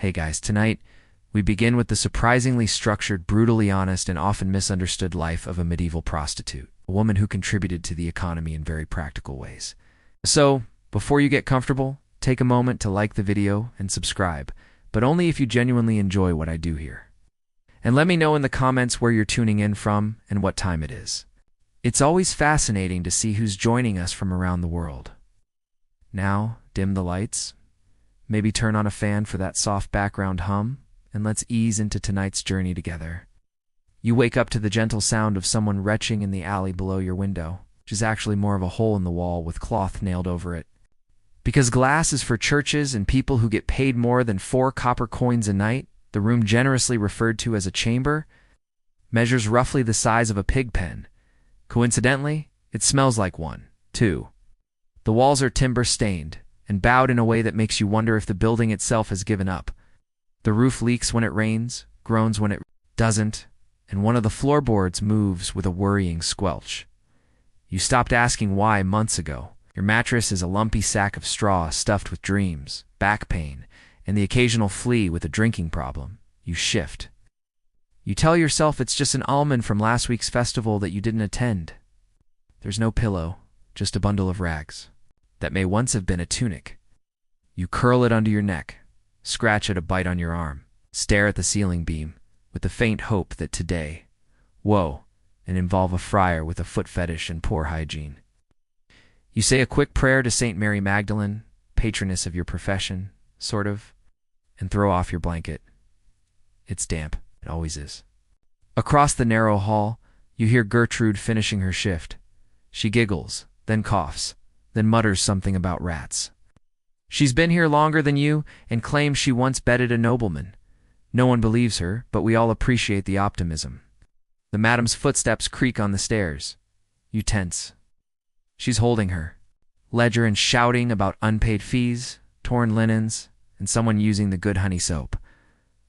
Hey guys, tonight we begin with the surprisingly structured, brutally honest, and often misunderstood life of a medieval prostitute, a woman who contributed to the economy in very practical ways. So, before you get comfortable, take a moment to like the video and subscribe, but only if you genuinely enjoy what I do here. And let me know in the comments where you're tuning in from and what time it is. It's always fascinating to see who's joining us from around the world. Now, dim the lights. Maybe turn on a fan for that soft background hum, and let's ease into tonight's journey together. You wake up to the gentle sound of someone retching in the alley below your window, which is actually more of a hole in the wall with cloth nailed over it. Because glass is for churches and people who get paid more than 4 copper coins a night, the room, generously referred to as a chamber, measures roughly the size of a pig pen. Coincidentally, it smells like one, too. The walls are timber-stained and bowed in a way that makes you wonder if the building itself has given up. The roof leaks when it rains, groans when it doesn't, and one of the floorboards moves with a worrying squelch. You stopped asking why months ago. Your mattress is a lumpy sack of straw stuffed with dreams, back pain, and the occasional flea with a drinking problem. You shift. You tell yourself it's just an almond from last week's festival that you didn't attend. There's no pillow, just a bundle of rags that may once have been a tunic. You curl it under your neck, scratch at a bite on your arm, stare at the ceiling beam, with the faint hope that today, and involve a friar with a foot fetish and poor hygiene. You say a quick prayer to St. Mary Magdalene, patroness of your profession, sort of, and throw off your blanket. It's damp. It always is. Across the narrow hall, you hear Gertrude finishing her shift. She giggles, then coughs, then mutters something about rats. She's been here longer than you and claims she once bedded a nobleman. No one believes her, but we all appreciate the optimism. The madam's footsteps creak on the stairs. You tense. She's holding her ledger and shouting about unpaid fees, torn linens, and someone using the good honey soap.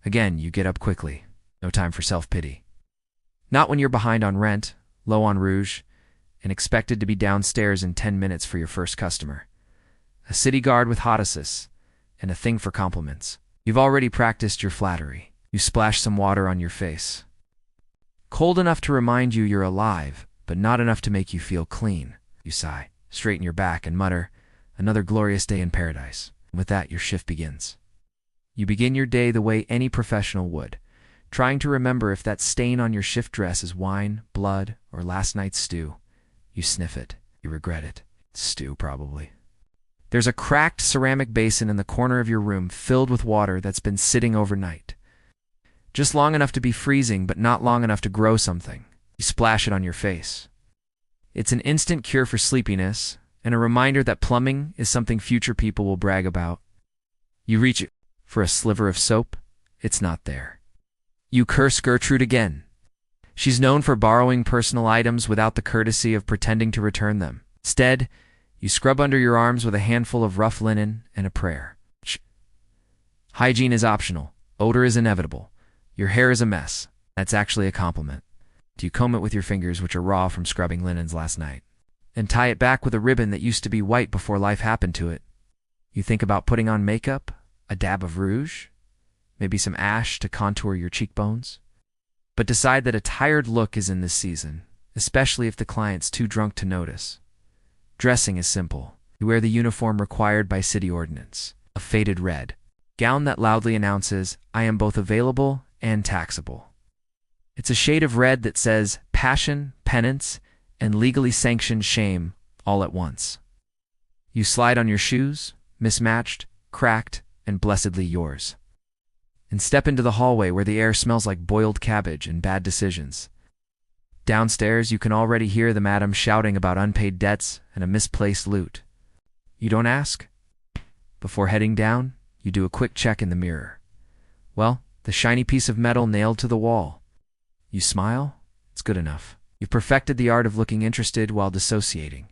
Again, you get up quickly. No time for self-pity. Not when you're behind on rent, low on rouge, and expected to be downstairs in 10 minutes for your first customer. A city guard with hotesses, and a thing for compliments. You've already practiced your flattery. You splash some water on your face. Cold enough to remind you you're alive, but not enough to make you feel clean. You sigh, straighten your back, and mutter, "Another glorious day in paradise." And with that, your shift begins. You begin your day the way any professional would, trying to remember if that stain on your shift dress is wine, blood, or last night's stew. You sniff it. You regret it. Stew, probably. There's a cracked ceramic basin in the corner of your room filled with water that's been sitting overnight. Just long enough to be freezing, but not long enough to grow something. You splash it on your face. It's an instant cure for sleepiness, and a reminder that plumbing is something future people will brag about. You reach for a sliver of soap. It's not there. You curse Gertrude again. She's known for borrowing personal items without the courtesy of pretending to return them. Instead, you scrub under your arms with a handful of rough linen and a prayer. Hygiene is optional. Odor is inevitable. Your hair is a mess. That's actually a compliment. You comb it with your fingers, which are raw from scrubbing linens last night, and tie it back with a ribbon that used to be white before life happened to it. You think about putting on makeup, a dab of rouge, maybe some ash to contour your cheekbones, but decide that a tired look is in this season, especially if the client's too drunk to notice. Dressing is simple. You wear the uniform required by city ordinance, a faded red gown that loudly announces, "I am both available and taxable." It's a shade of red that says passion, penance, and legally sanctioned shame all at once. You slide on your shoes, mismatched, cracked, and blessedly yours, and step into the hallway where the air smells like boiled cabbage and bad decisions. Downstairs, you can already hear the madam shouting about unpaid debts and a misplaced loot. You don't ask? Before heading down, you do a quick check in the mirror. Well, the shiny piece of metal nailed to the wall. You smile? It's good enough. You've perfected the art of looking interested while dissociating.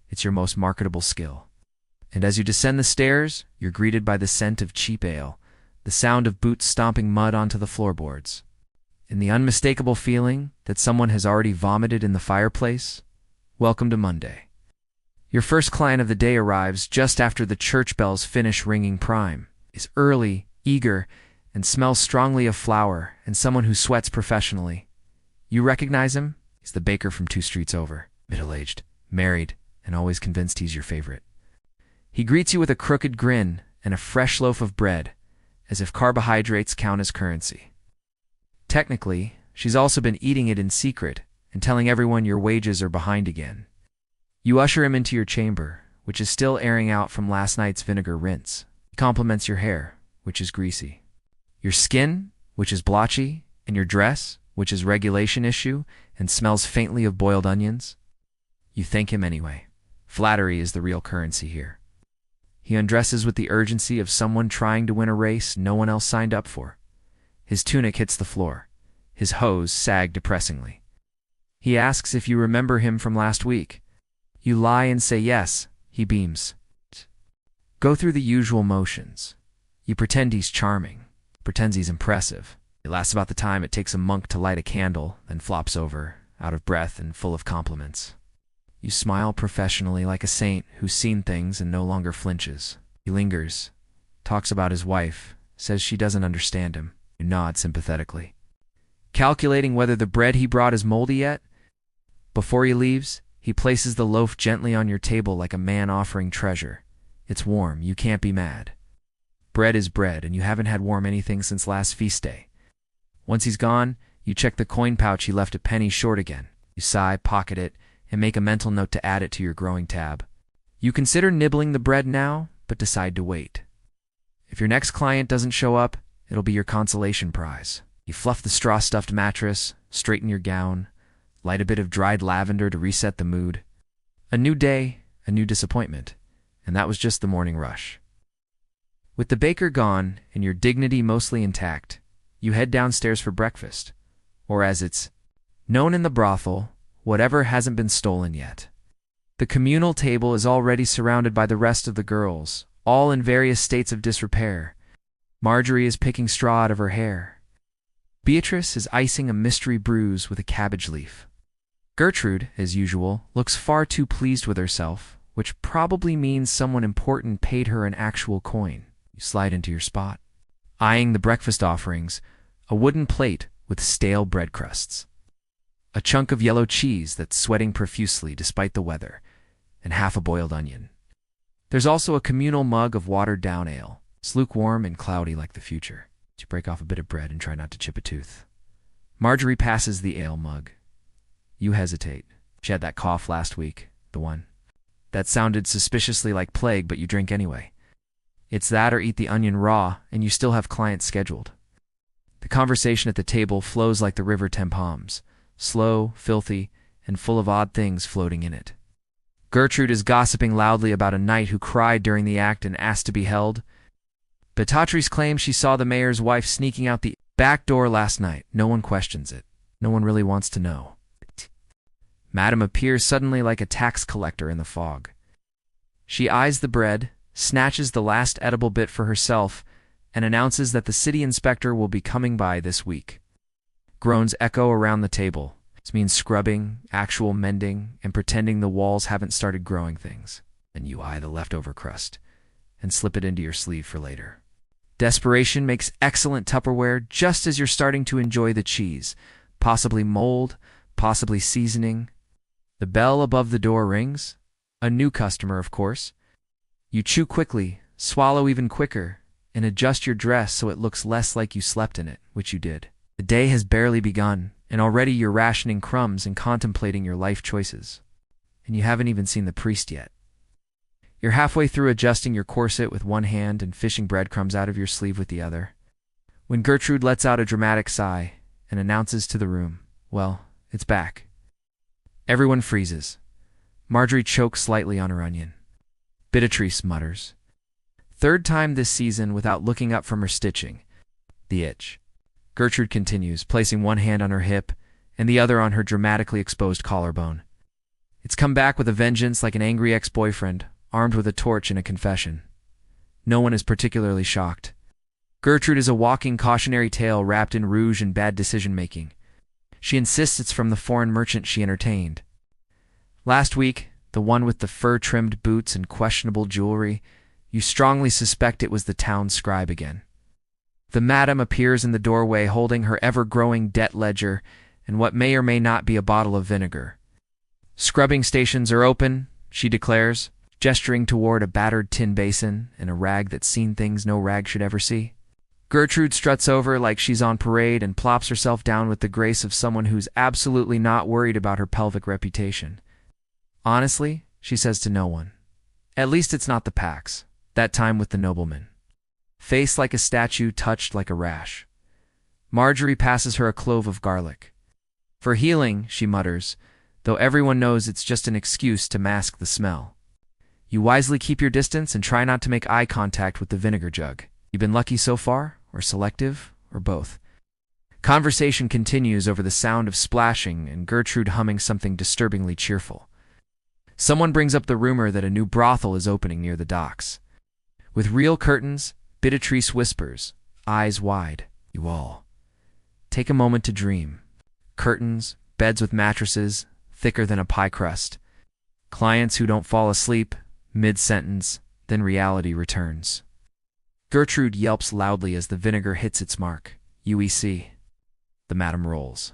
It's your most marketable skill. And as you descend the stairs, you're greeted by the scent of cheap ale, the sound of boots stomping mud onto the floorboards, and the unmistakable feeling that someone has already vomited in the fireplace. Welcome to Monday. Your first client of the day arrives just after the church bells finish ringing prime. It's early, eager, and smells strongly of flour and someone who sweats professionally. You recognize him? He's the baker from 2 streets over, middle-aged, married, and always convinced he's your favorite. He greets you with a crooked grin and a fresh loaf of bread, as if carbohydrates count as currency. Technically, she's also been eating it in secret and telling everyone your wages are behind again. You usher him into your chamber, which is still airing out from last night's vinegar rinse. He compliments your hair, which is greasy, your skin, which is blotchy, and your dress, which is regulation issue and smells faintly of boiled onions. You thank him anyway. Flattery is the real currency here. He undresses with the urgency of someone trying to win a race no one else signed up for. His tunic hits the floor. His hose sag depressingly. He asks if you remember him from last week. You lie and say yes. He beams. Go through the usual motions. You pretend he's charming, pretends he's impressive. It lasts about the time it takes a monk to light a candle, then flops over, out of breath and full of compliments. You smile professionally like a saint who's seen things and no longer flinches. He lingers, talks about his wife, says she doesn't understand him. You nod sympathetically. Calculating whether the bread he brought is moldy yet? Before he leaves, he places the loaf gently on your table like a man offering treasure. It's warm, you can't be mad. Bread is bread, and you haven't had warm anything since last feast day. Once he's gone, you check the coin pouch he left a penny short again. You sigh, pocket it, and make a mental note to add it to your growing tab. You consider nibbling the bread now, but decide to wait. If your next client doesn't show up, it'll be your consolation prize. You fluff the straw-stuffed mattress, straighten your gown, light a bit of dried lavender to reset the mood. A new day, a new disappointment, and that was just the morning rush. With the baker gone and your dignity mostly intact, you head downstairs for breakfast, or as it's known in the brothel, whatever hasn't been stolen yet. The communal table is already surrounded by the rest of the girls, all in various states of disrepair. Marjorie is picking straw out of her hair. Beatrice is icing a mystery bruise with a cabbage leaf. Gertrude, as usual, looks far too pleased with herself, which probably means someone important paid her an actual coin. You slide into your spot, eyeing the breakfast offerings, a wooden plate with stale bread crusts, a chunk of yellow cheese that's sweating profusely despite the weather, and half a boiled onion. There's also a communal mug of watered-down ale. It's lukewarm and cloudy like the future. You break off a bit of bread and try not to chip a tooth. Marjorie passes the ale mug. You hesitate. She had that cough last week, the one. That sounded suspiciously like plague, but you drink anyway. It's that or eat the onion raw, and you still have clients scheduled. The conversation at the table flows like the river Thames, slow, filthy, and full of odd things floating in it. Gertrude is gossiping loudly about a knight who cried during the act and asked to be held. Beatrice claims she saw the mayor's wife sneaking out the back door last night. No one questions it. No one really wants to know. Madame appears suddenly like a tax collector in the fog. She eyes the bread, snatches the last edible bit for herself, and announces that the city inspector will be coming by this week. Groans echo around the table. This means scrubbing, actual mending, and pretending the walls haven't started growing things. And you eye the leftover crust and slip it into your sleeve for later. Desperation makes excellent Tupperware just as you're starting to enjoy the cheese, possibly mold, possibly seasoning. The bell above the door rings. A new customer, of course. You chew quickly, swallow even quicker, and adjust your dress so it looks less like you slept in it, which you did. The day has barely begun, and already you're rationing crumbs and contemplating your life choices. And you haven't even seen the priest yet. You're halfway through adjusting your corset with one hand and fishing breadcrumbs out of your sleeve with the other, when Gertrude lets out a dramatic sigh and announces to the room, well, it's back. Everyone freezes. Marjorie chokes slightly on her onion. Beatrice mutters. Third time this season without looking up from her stitching. The itch. Gertrude continues, placing one hand on her hip and the other on her dramatically exposed collarbone. It's come back with a vengeance like an angry ex-boyfriend, armed with a torch and a confession. No one is particularly shocked. Gertrude is a walking cautionary tale wrapped in rouge and bad decision-making. She insists it's from the foreign merchant she entertained. Last week, the one with the fur-trimmed boots and questionable jewelry, you strongly suspect it was the town scribe again. The madam appears in the doorway holding her ever-growing debt ledger and what may or may not be a bottle of vinegar. "Scrubbing stations are open," she declares, gesturing toward a battered tin basin and a rag that's seen things no rag should ever see. Gertrude struts over like she's on parade and plops herself down with the grace of someone who's absolutely not worried about her pelvic reputation. "Honestly," she says to no one. "At least it's not the Pax. That time with the nobleman." Face like a statue, touched like a rash. Marjorie passes her a clove of garlic. "For healing," she mutters, though everyone knows it's just an excuse to mask the smell. "You wisely keep your distance and try not to make eye contact with the vinegar jug. You been lucky so far, or selective, or both?" Conversation continues over the sound of splashing and Gertrude humming something disturbingly cheerful. Someone brings up the rumor that a new brothel is opening near the docks. With real curtains, Beatrice whispers, eyes wide, "You all take a moment to dream. Curtains, beds with mattresses, thicker than a pie crust. Clients who don't fall asleep, mid-sentence, then reality returns." Gertrude yelps loudly as the vinegar hits its mark. "UEC." The madam rolls.